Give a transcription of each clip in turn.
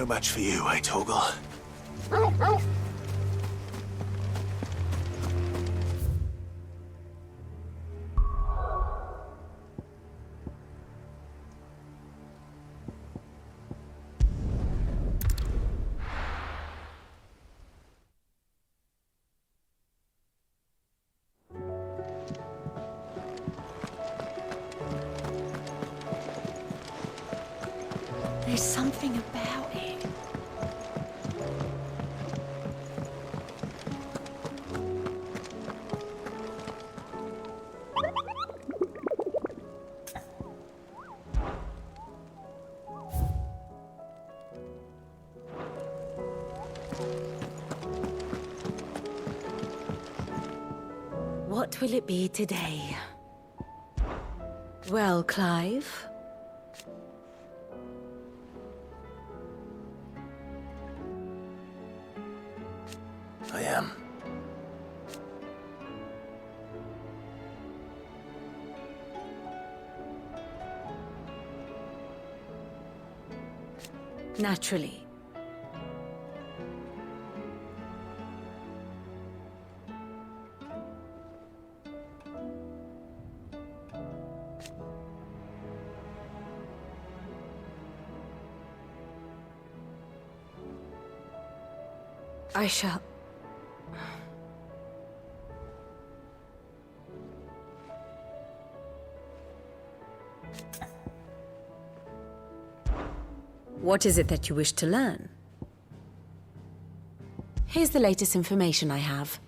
match for you, eh, Toggle? There's something about it. What will it be today? Well, Clive? I am. Naturally. I shall... What is it that you wish to learn? Here's the latest information I have.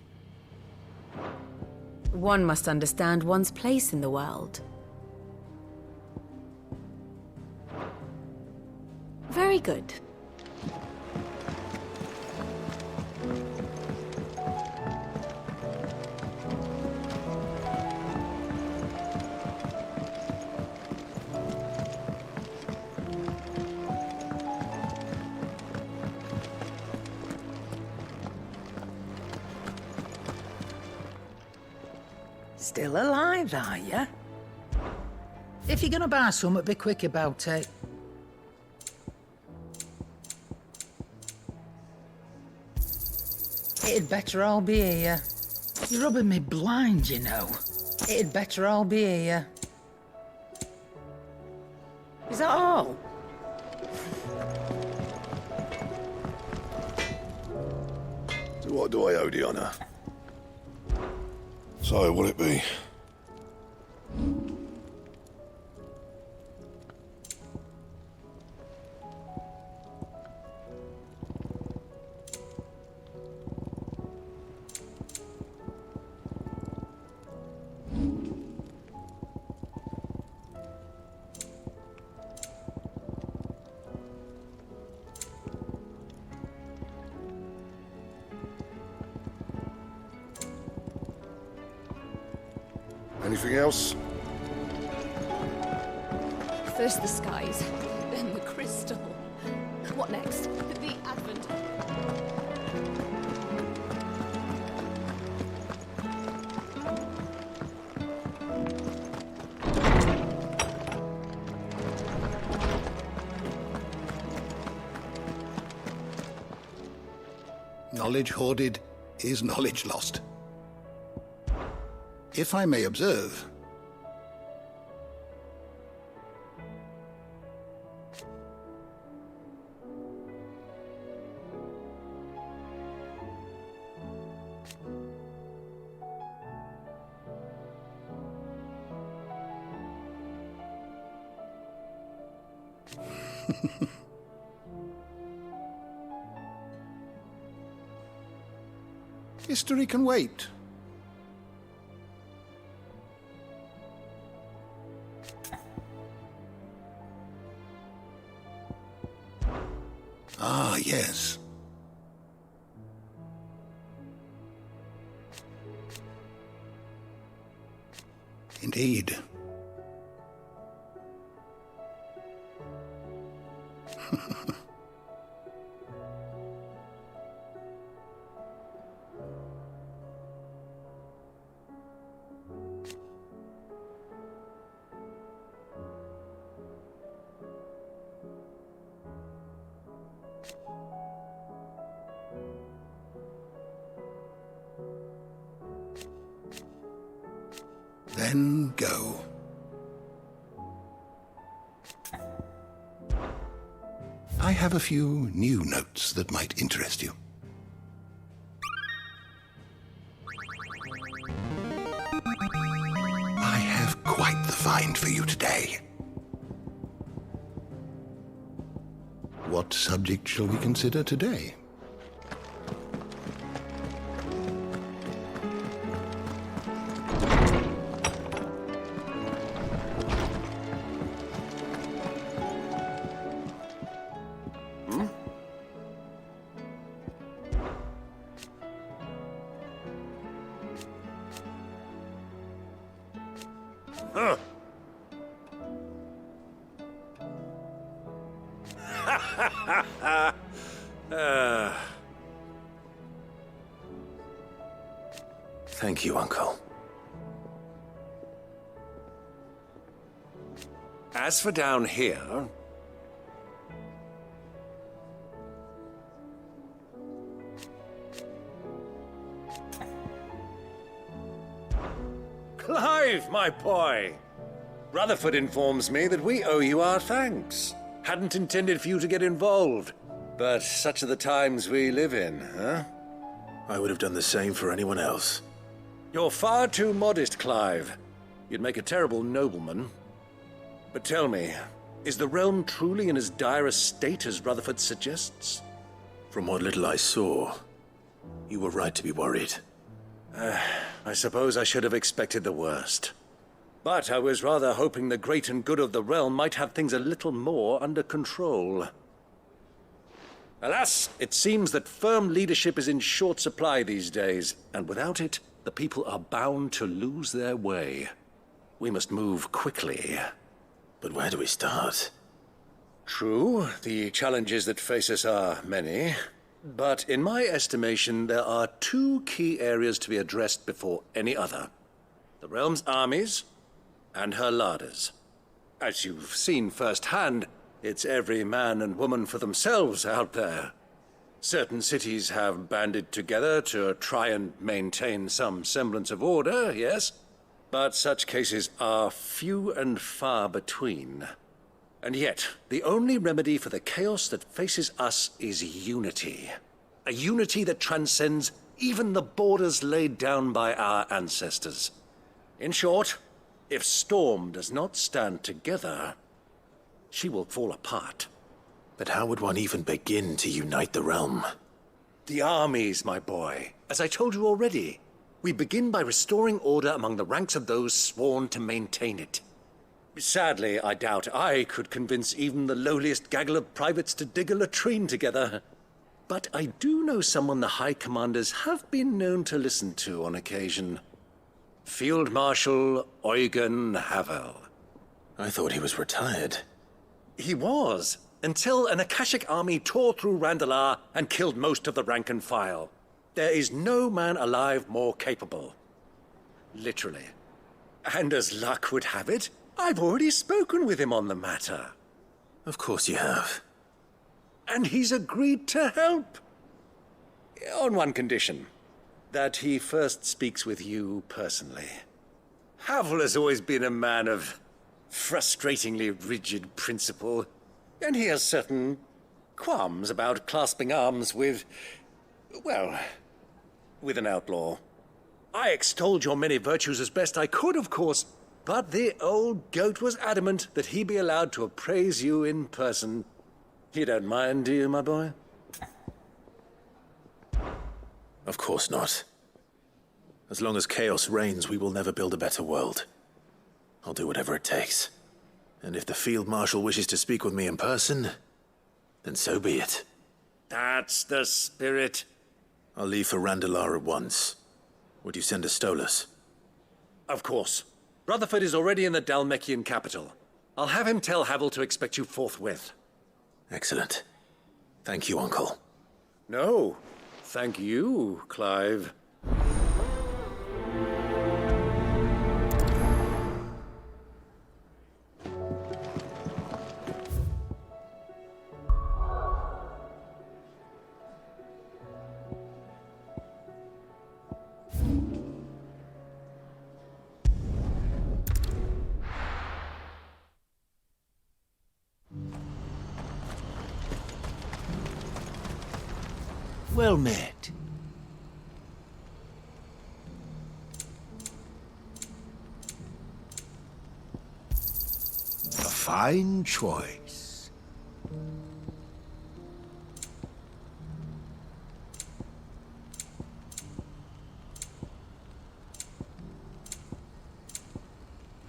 One must understand one's place in the world. Very good. Still alive, are you? If you're gonna buy something, be quick about it. It'd better all be here. You're rubbing me blind, you know. It'd better all be here. Is that all? To what do I owe the honour? So, will it be? Anything else? First the skies, then the crystal. What next? The Advent. Knowledge hoarded is knowledge lost. If I may observe, history can wait. Ah, yes. Indeed. Then go. I have a few new notes that might interest you. I have quite the find for you today. What subject shall we consider today? Thank you, Uncle. As for down here... Clive, my boy! Rutherford informs me that we owe you our thanks. Hadn't intended for you to get involved, but such are the times we live in, huh? I would have done the same for anyone else. You're far too modest, Clive. You'd make a terrible nobleman. But tell me, is the realm truly in as dire a state as Rutherford suggests? From what little I saw, you were right to be worried. I suppose I should have expected the worst. But I was rather hoping the great and good of the realm might have things a little more under control. Alas, it seems that firm leadership is in short supply these days, and without it, the people are bound to lose their way. We must move quickly. But where do we start? True, the challenges that face us are many. But in my estimation, there are two key areas to be addressed before any other. The realm's armies and her larders. As you've seen firsthand, it's every man and woman for themselves out there. Certain cities have banded together to try and maintain some semblance of order, yes? But such cases are few and far between. And yet, the only remedy for the chaos that faces us is unity. A unity that transcends even the borders laid down by our ancestors. In short, if Storm does not stand together, she will fall apart. But how would one even begin to unite the realm? The armies, my boy. As I told you already, we begin by restoring order among the ranks of those sworn to maintain it. Sadly, I doubt I could convince even the lowliest gaggle of privates to dig a latrine together. But I do know someone the High Commanders have been known to listen to on occasion. Field Marshal Eugen Havel. I thought he was retired. He was, until an Akashic army tore through Randalar and killed most of the rank and file. There is no man alive more capable. Literally. And as luck would have it, I've already spoken with him on the matter. Of course you have. And he's agreed to help. On one condition. That he first speaks with you personally. Havel has always been a man of frustratingly rigid principle, and he has certain qualms about clasping arms with, well, with an outlaw. I extolled your many virtues as best I could, of course, but the old goat was adamant that he be allowed to appraise you in person. You don't mind, do you, my boy? Of course not. As long as chaos reigns, we will never build a better world. I'll do whatever it takes. And if the Field Marshal wishes to speak with me in person, then so be it. That's the spirit. I'll leave for Randalar at once. Would you send a Stolas? Of course. Rutherford is already in the Dalmekian capital. I'll have him tell Havel to expect you forthwith. Excellent. Thank you, Uncle. No, thank you, Clive. Well met. A fine choice.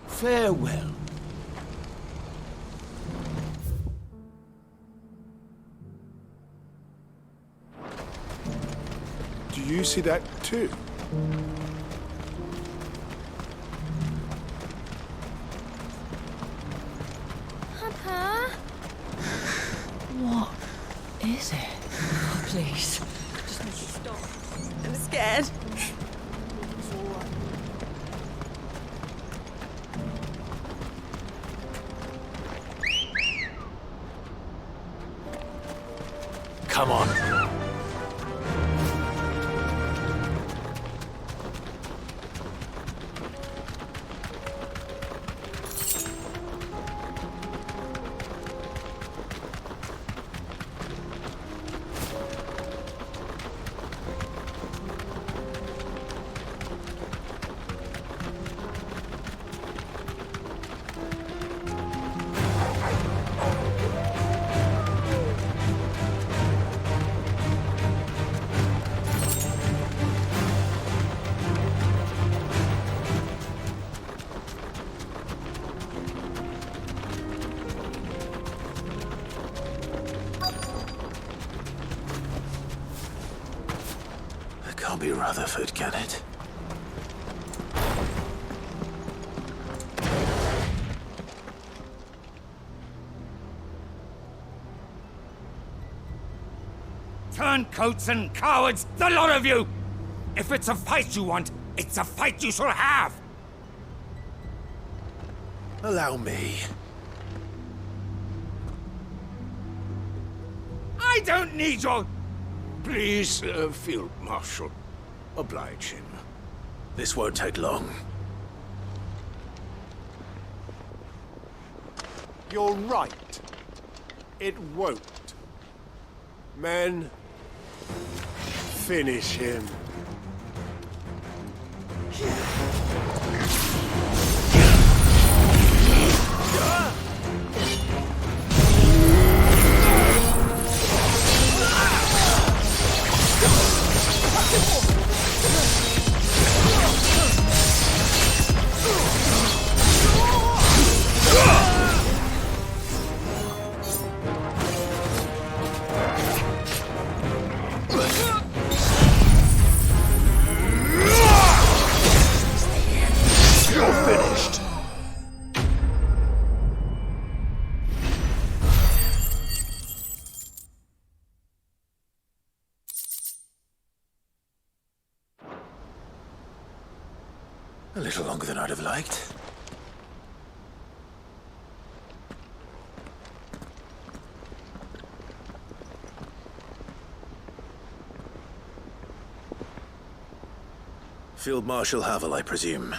Farewell. Do you see that too? Papa? What is it? Oh, please. Just make it stop. I'm scared. It's all right. Come on. Can't be Rutherford, can it? Turncoats and cowards, the lot of you! If it's a fight you want, it's a fight you shall have! Allow me. I don't need your... Please, Field Marshal, oblige him. This won't take long. You're right. It won't. Men, finish him. A little longer than I'd have liked. Field Marshal Havel, I presume.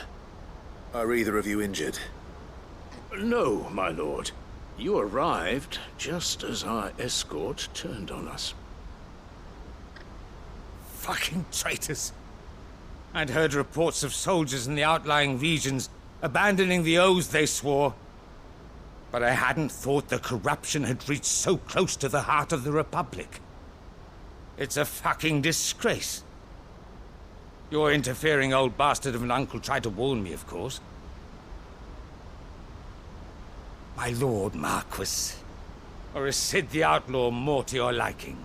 Are either of you injured? No, my lord. You arrived just as our escort turned on us. Fucking traitors. I'd heard reports of soldiers in the outlying regions abandoning the oaths they swore. But I hadn't thought the corruption had reached so close to the heart of the Republic. It's a fucking disgrace. Your interfering old bastard of an uncle tried to warn me, of course. My lord Marquis. Or is Sid the Outlaw more to your liking?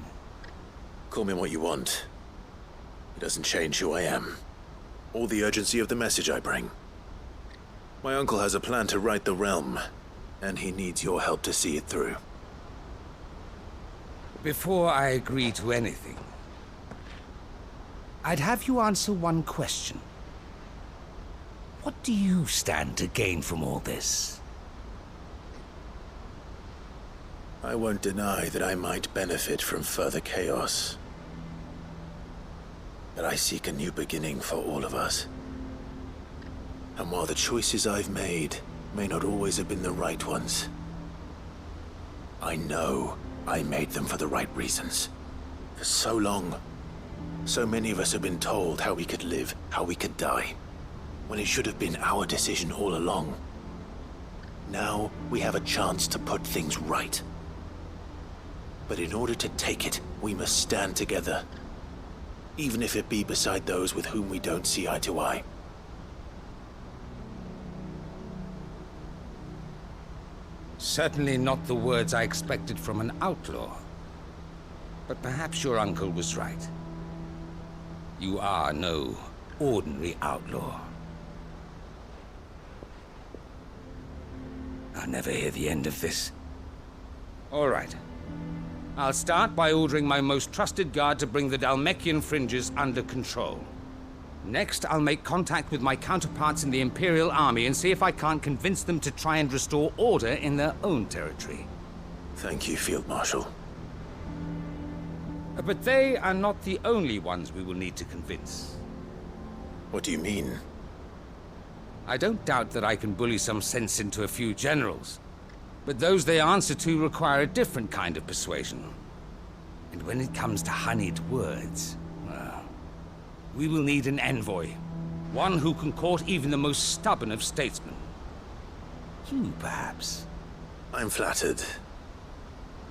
Call me what you want. It doesn't change who I am, or the urgency of the message I bring. My uncle has a plan to right the realm, and he needs your help to see it through. Before I agree to anything, I'd have you answer one question. What do you stand to gain from all this? I won't deny that I might benefit from further chaos. But I seek a new beginning for all of us. And while the choices I've made may not always have been the right ones, I know I made them for the right reasons. For so long, So many of us have been told how we could live, how we could die, when it should have been our decision all along. Now, we have a chance to put things right. But in order to take it, we must stand together. Even if it be beside those with whom we don't see eye to eye. Certainly not the words I expected from an outlaw. But perhaps your uncle was right. You are no ordinary outlaw. I'll never hear the end of this. All right. I'll start by ordering my most trusted guard to bring the Dhalmekian fringes under control. Next, I'll make contact with my counterparts in the Imperial Army and see if I can't convince them to try and restore order in their own territory. Thank you, Field Marshal. But they are not the only ones we will need to convince. What do you mean? I don't doubt that I can bully some sense into a few generals. But those they answer to require a different kind of persuasion. And when it comes to honeyed words, well, we will need an envoy. One who can court even the most stubborn of statesmen. You, perhaps. I'm flattered.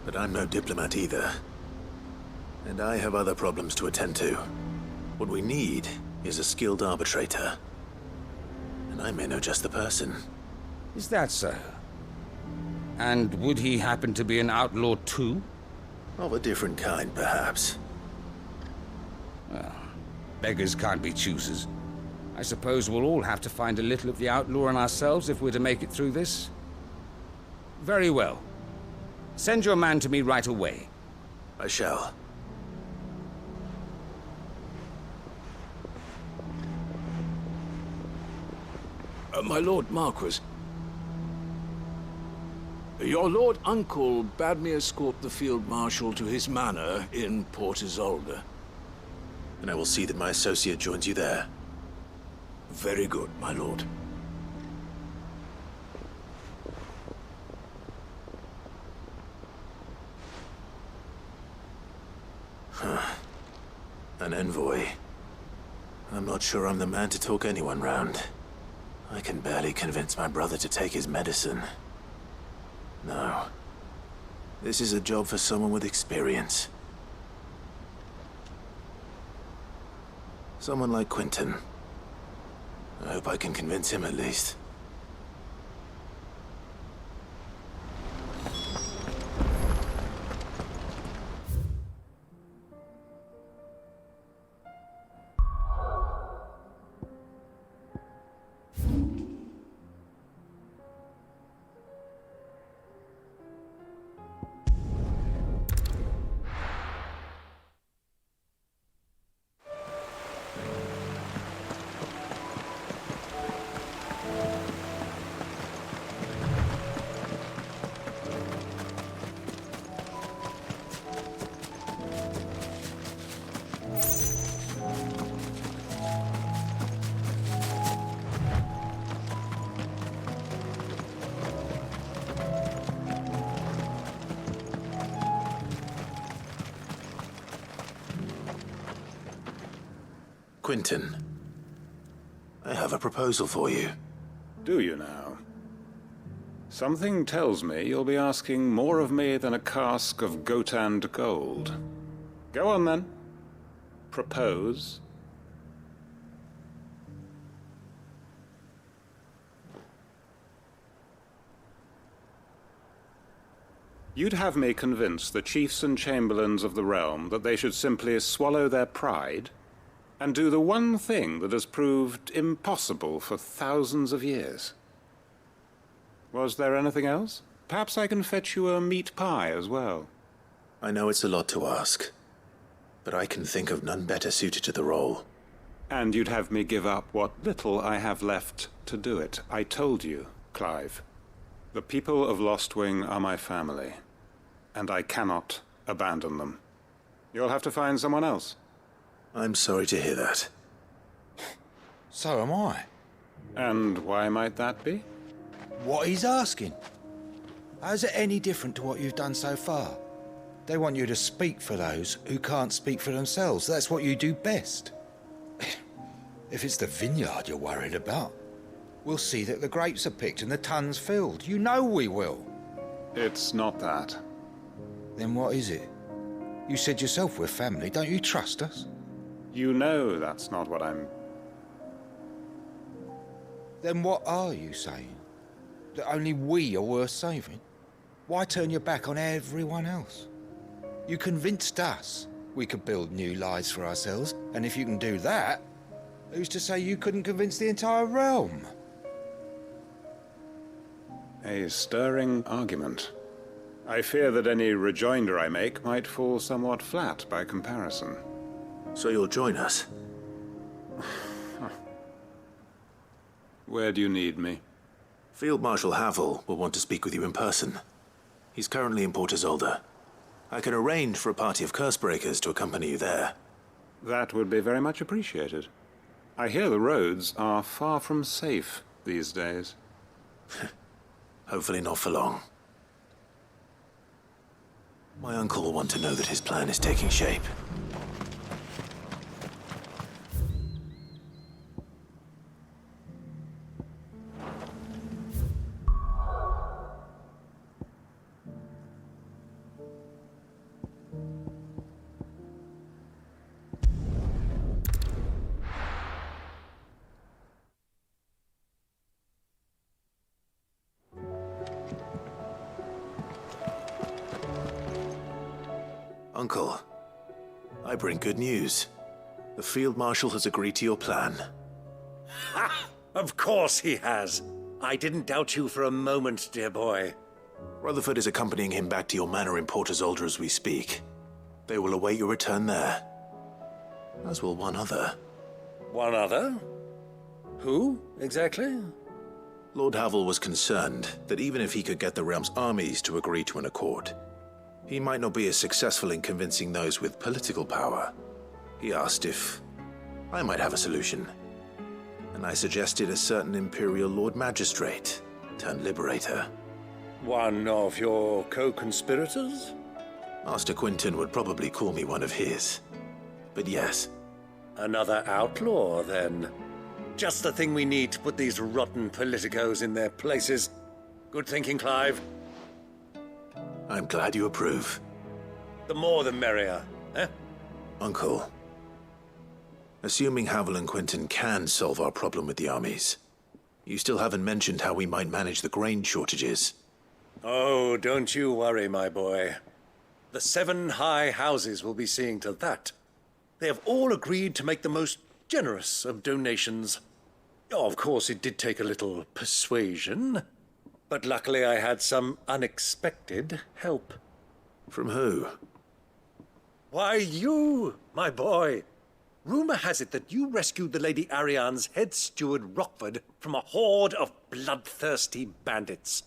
But I'm no diplomat either. And I have other problems to attend to. What we need is a skilled arbitrator. And I may know just the person. Is that so? And would he happen to be an outlaw too? Of a different kind, perhaps. Well, beggars can't be choosers. I suppose we'll all have to find a little of the outlaw in ourselves if we're to make it through this. Very well. Send your man to me right away. I shall. My Lord Marquis. Your Lord Uncle bade me escort the Field Marshal to his manor in Port Isolde. And I will see that my associate joins you there. Very good, my lord. An envoy. I'm not sure I'm the man to talk anyone round. I can barely convince my brother to take his medicine. No. This is a job for someone with experience. Someone like Quentin. I hope I can convince him at least. Quentin, I have a proposal for you. Do you now? Something tells me you'll be asking more of me than a cask of Gotand gold. Go on then. Propose. You'd have me convince the chiefs and chamberlains of the realm that they should simply swallow their pride and do the one thing that has proved impossible for thousands of years. Was there anything else? Perhaps I can fetch you a meat pie as well. I know it's a lot to ask, but I can think of none better suited to the role. And you'd have me give up what little I have left to do it. I told you, Clive. The people of Lostwing are my family, and I cannot abandon them. You'll have to find someone else. I'm sorry to hear that. So am I. And why might that be? What he's asking. How's it any different to what you've done so far? They want you to speak for those who can't speak for themselves. That's what you do best. If it's the vineyard you're worried about, we'll see that the grapes are picked and the tons filled. You know we will. It's not that. Then what is it? You said yourself we're family. Don't you trust us? You know that's not what I'm... Then what are you saying? That only we are worth saving? Why turn your back on everyone else? You convinced us we could build new lives for ourselves, and if you can do that, who's to say you couldn't convince the entire realm? A stirring argument. I fear that any rejoinder I make might fall somewhat flat by comparison. So you'll join us? Where do you need me? Field Marshal Havel will want to speak with you in person. He's currently in Port Isolde. I can arrange for a party of Cursebreakers to accompany you there. That would be very much appreciated. I hear the roads are far from safe these days. Hopefully not for long. My uncle will want to know that his plan is taking shape. Uncle, I bring good news. The Field Marshal has agreed to your plan. Ha! Of course he has. I didn't doubt you for a moment, dear boy. Rutherford is accompanying him back to your manor in Port Isolde as we speak. They will await your return there. As will one other. One other? Who, exactly? Lord Havel was concerned that even if he could get the realm's armies to agree to an accord, he might not be as successful in convincing those with political power. He asked if I might have a solution, and I suggested a certain Imperial Lord Magistrate turned Liberator. One of your co-conspirators? Master Quinton would probably call me one of his, but yes. Another outlaw, then. Just the thing we need to put these rotten politicos in their places. Good thinking, Clive. I'm glad you approve. The more the merrier, eh? Uncle, assuming Havel and Quinton can solve our problem with the armies, you still haven't mentioned how we might manage the grain shortages. Oh, don't you worry, my boy. The 7 high houses will be seeing to that. They have all agreed to make the most generous of donations. Oh, of course, it did take a little persuasion. But luckily I had some unexpected help. From who? Why, you, my boy. Rumor has it that you rescued the Lady Ariane's head steward Rockford from a horde of bloodthirsty bandits.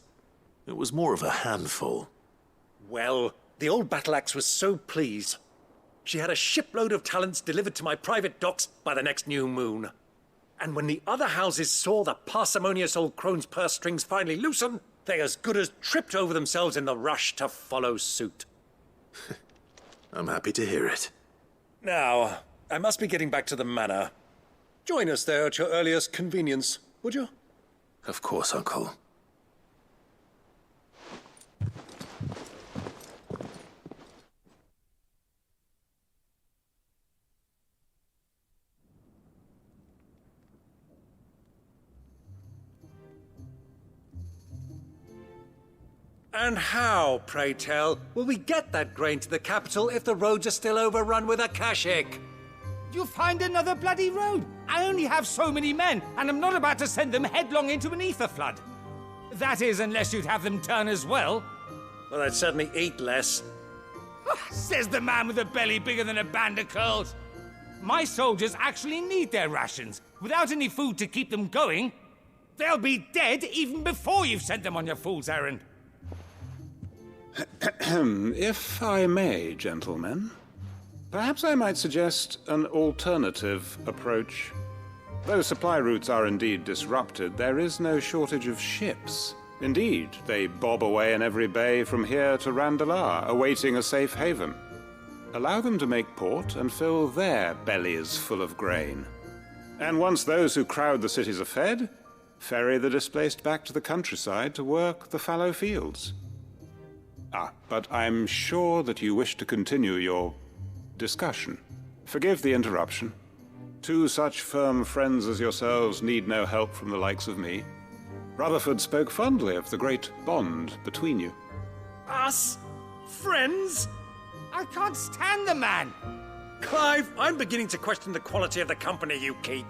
It was more of a handful. Well, the old battle axe was so pleased. She had a shipload of talents delivered to my private docks by the next new moon. And when the other houses saw the parsimonious old crone's purse strings finally loosen, they as good as tripped over themselves in the rush to follow suit. I'm happy to hear it. Now, I must be getting back to the manor. Join us there at your earliest convenience, would you? Of course, Uncle. And how, pray tell, will we get that grain to the capital if the roads are still overrun with Akashic? You'll find another bloody road. I only have so many men, and I'm not about to send them headlong into an ether flood. That is, unless you'd have them turn as well. Well, I'd certainly eat less. Says the man with a belly bigger than a band of curls. My soldiers actually need their rations. Without any food to keep them going, they'll be dead even before you've sent them on your fool's errand. If I may, gentlemen, perhaps I might suggest an alternative approach. Though supply routes are indeed disrupted, there is no shortage of ships Indeed, they bob away in every bay from here to Randalar, awaiting a safe haven. Allow them to make port and fill their bellies full of grain. And once those who crowd the cities are fed, ferry the displaced back to the countryside to work the fallow fields. But I'm sure that you wish to continue your discussion. Forgive the interruption. Two such firm friends as yourselves need no help from the likes of me. Rutherford spoke fondly of the great bond between you. Us? Friends? I can't stand the man! Clive, I'm beginning to question the quality of the company you keep.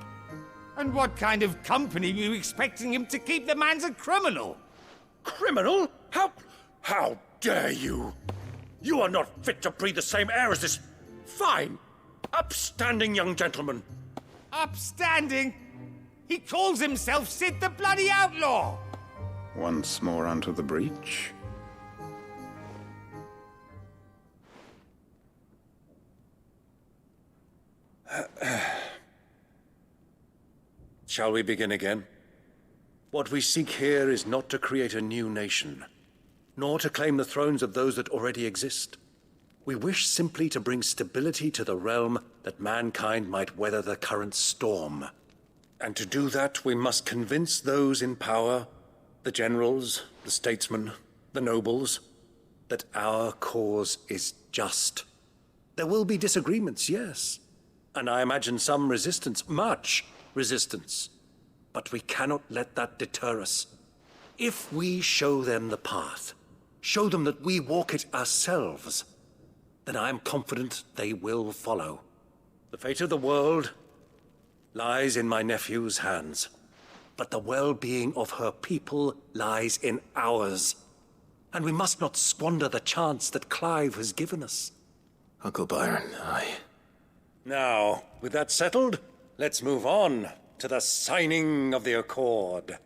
And what kind of company are you expecting him to keep? The man's a criminal! Criminal? How dare you? You are not fit to breathe the same air as this fine, upstanding young gentleman. Upstanding? He calls himself Sid the Bloody Outlaw! Once more onto the breach. Shall we begin again? What we seek here is not to create a new nation, nor to claim the thrones of those that already exist. We wish simply to bring stability to the realm that mankind might weather the current storm. And to do that, we must convince those in power, the generals, the statesmen, the nobles, that our cause is just. There will be disagreements, yes, and I imagine some resistance, much resistance. But we cannot let that deter us. If we show them the path, show them that we walk it ourselves, then I am confident they will follow. The fate of the world lies in my nephew's hands, but the well-being of her people lies in ours. And we must not squander the chance that Clive has given us. Uncle Byron, Now, with that settled, let's move on to the signing of the Accord.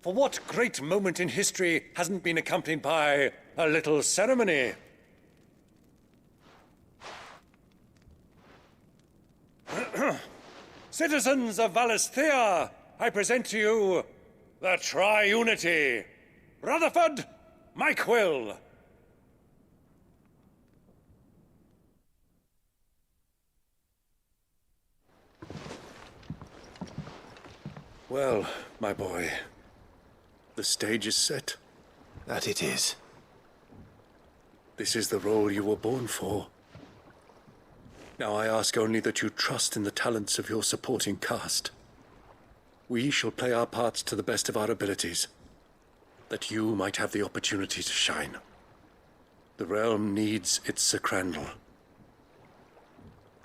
For what great moment in history hasn't been accompanied by a little ceremony? Citizens of Valisthea, I present to you the Triunity. Rutherford, Mike Will. Well, my boy, the stage is set. That it is. This is the role you were born for. Now I ask only that you trust in the talents of your supporting cast. We shall play our parts to the best of our abilities, that you might have the opportunity to shine. The realm needs its Sir Crandall,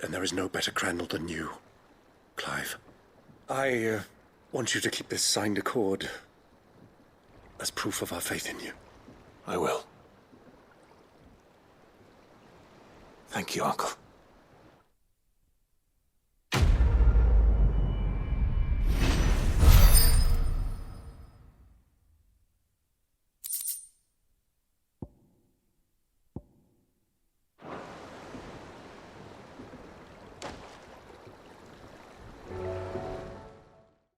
and there is no better Crandall than you, Clive. I want you to keep this signed accord as proof of our faith in you. I will. Thank you, Uncle.